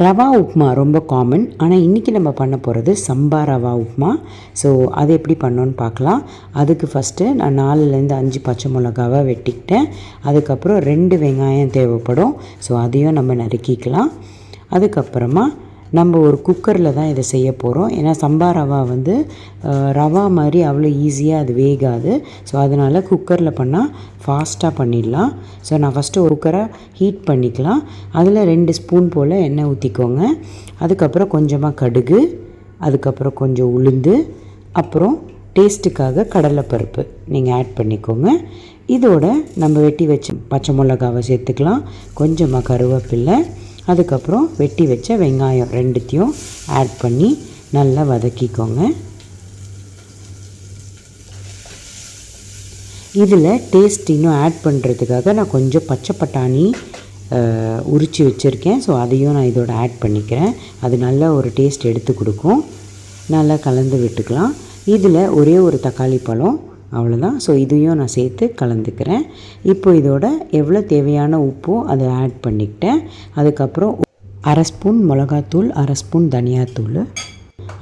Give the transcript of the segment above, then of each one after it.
ரவா உப்புமா ரொம்ப காமன். ஆனால் இன்றைக்கி நம்ம பண்ண போகிறது சம்பா ரவா உப்புமா. ஸோ அது எப்படி பண்ணோன்னு பார்க்கலாம். அதுக்கு ஃபஸ்ட்டு நான் 4லேருந்து 5 பச்சை மிளகாவை வெட்டிக்கிட்டேன். அதுக்கப்புறம் 2 வெங்காயம் தேவைப்படும். ஸோ அதையும் நம்ம நறுக்கிக்கலாம். அதுக்கப்புறமா நம்ம ஒரு குக்கரில் தான் இதை செய்ய போகிறோம். ஏன்னா சம்பா ரவா வந்து ரவா மாதிரி அவ்வளோ ஈஸியாக அது வேகாது. ஸோ அதனால் குக்கரில் பண்ணால் ஃபாஸ்ட்டாக பண்ணிடலாம். ஸோ நான் ஃபஸ்ட்டு ஒரு குக்கரை ஹீட் பண்ணிக்கலாம். அதில் 2 ஸ்பூன் போல் எண்ணெய் ஊற்றிக்கோங்க. அதுக்கப்புறம் கொஞ்சமாக கடுகு, அதுக்கப்புறம் கொஞ்சம் உளுந்து, அப்புறம் டேஸ்ட்டுக்காக கடலைப்பருப்பு நீங்கள் ஆட் பண்ணிக்கோங்க. இதோட நம்ம வெட்டி வச்ச பச்சை மிளகாவை சேர்த்துக்கலாம். கொஞ்சமாக கருவேப்பில்லை, அதுக்கப்புறம் வெட்டி வச்ச வெங்காயம் 2த்தையும் ஆட் பண்ணி நல்லா வதக்கிக்கோங்க. இதில் டேஸ்ட் இன்னும் ஆட் பண்ணுறதுக்காக நான் கொஞ்சம் பச்சை பட்டாணி உரித்து வச்சுருக்கேன். ஸோ அதையும் நான் இதோட ஆட் பண்ணிக்கிறேன். அது நல்ல ஒரு டேஸ்ட் எடுத்து கொடுக்கும். நல்லா கலந்து விட்டுக்கலாம். இதில் ஒரே ஒரு தக்காளி பழம், அவ்வளோதான். ஸோ இதையும் நான் சேர்த்து கலந்துக்கிறேன். இப்போ இதோட எவ்வளோ தேவையான உப்போ அதை ஆட் பண்ணிக்கிட்டேன். அதுக்கப்புறம் 1/2 ஸ்பூன் மிளகாத்தூள், 1/2 ஸ்பூன் தனியாத்தூள்,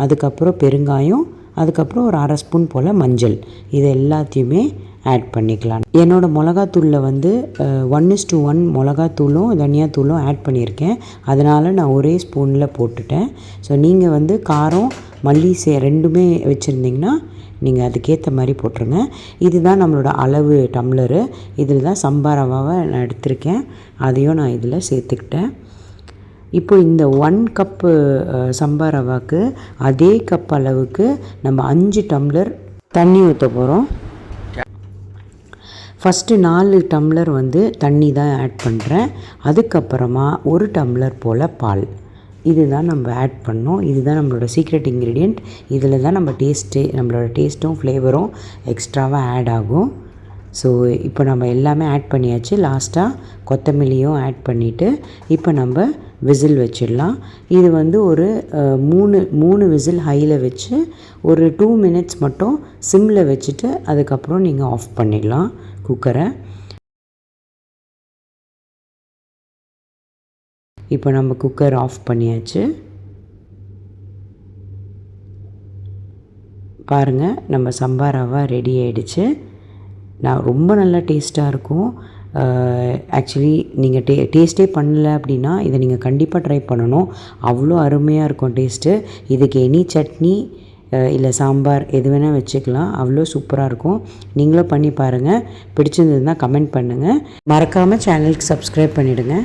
அதுக்கப்புறம் பெருங்காயம், அதுக்கப்புறம் ஒரு 1/2 ஸ்பூன் போல் மஞ்சள், இது எல்லாத்தையுமே ஆட் பண்ணிக்கலாம். என்னோடய மிளகாத்தூளில் வந்து 1:1 மிளகாத்தூளும் தனியாத்தூளும் ஆட் பண்ணியிருக்கேன். அதனால் நான் ஒரே ஸ்பூனில் போட்டுட்டேன். ஸோ நீங்கள் வந்து காரம் மல்லி 2மே வச்சுருந்திங்கன்னா நீங்கள் அதுக்கேற்ற மாதிரி போட்டுருங்க. இதுதான் நம்மளோட அளவு டம்ளரு. இதில் தான் சம்பா ரவாவை நான் எடுத்திருக்கேன். அதையும் நான் இதில் சேர்த்துக்கிட்டேன். இப்போ இந்த 1 கப்பு சம்பா ரவாவுக்கு அதே கப் அளவுக்கு நம்ம 5 டம்ளர் தண்ணி ஊற்ற போகிறோம். ஃபஸ்ட்டு 4 டம்ளர் வந்து தண்ணி தான் ஆட் பண்ணுறேன். அதுக்கப்புறமா 1 டம்ளர் போல் பால், இதுதான் நம்ம ஆட் பண்ணோம். இதுதான் நம்மளோட சீக்ரெட் இன்க்ரீடியண்ட். இதில் தான் நம்ம நம்மளோட டேஸ்ட்டும் ஃப்ளேவரும் எக்ஸ்ட்ராவாக ஆட் ஆகும். ஸோ இப்போ நம்ம எல்லாமே ஆட் பண்ணியாச்சு. லாஸ்ட்டாக கொத்தமல்லியும் ஆட் பண்ணிவிட்டு இப்போ நம்ம விசில் வச்சிடலாம். இது வந்து ஒரு 3 விசில் ஹையில் வச்சு ஒரு 2 மினிட்ஸ் மட்டும் சிம்மில் வச்சுட்டு அதுக்கப்புறம் நீங்கள் ஆஃப் பண்ணிடலாம் குக்கரை. இப்போ நம்ம குக்கர் ஆஃப் பண்ணியாச்சு. பாருங்கள், நம்ம சம்பா ரவா ரெடி ஆகிடுச்சு. நான் ரொம்ப நல்லா டேஸ்ட்டாக இருக்கும். ஆக்சுவலி நீங்கள் டேஸ்ட்டே பண்ணல அப்படின்னா இதை நீங்கள் கண்டிப்பாக ட்ரை பண்ணணும். அவ்வளோ அருமையாக இருக்கும் டேஸ்ட்டு. இதுக்கு எனி சட்னி இல்லை சாம்பார் எது வேணால் வச்சுக்கலாம். அவ்வளோ சூப்பராக இருக்கும். நீங்களும் பண்ணி பாருங்கள். பிடிச்சிருந்ததுன்னா கமெண்ட் பண்ணுங்கள். மறக்காமல் சேனலுக்கு சப்ஸ்கிரைப் பண்ணிவிடுங்க.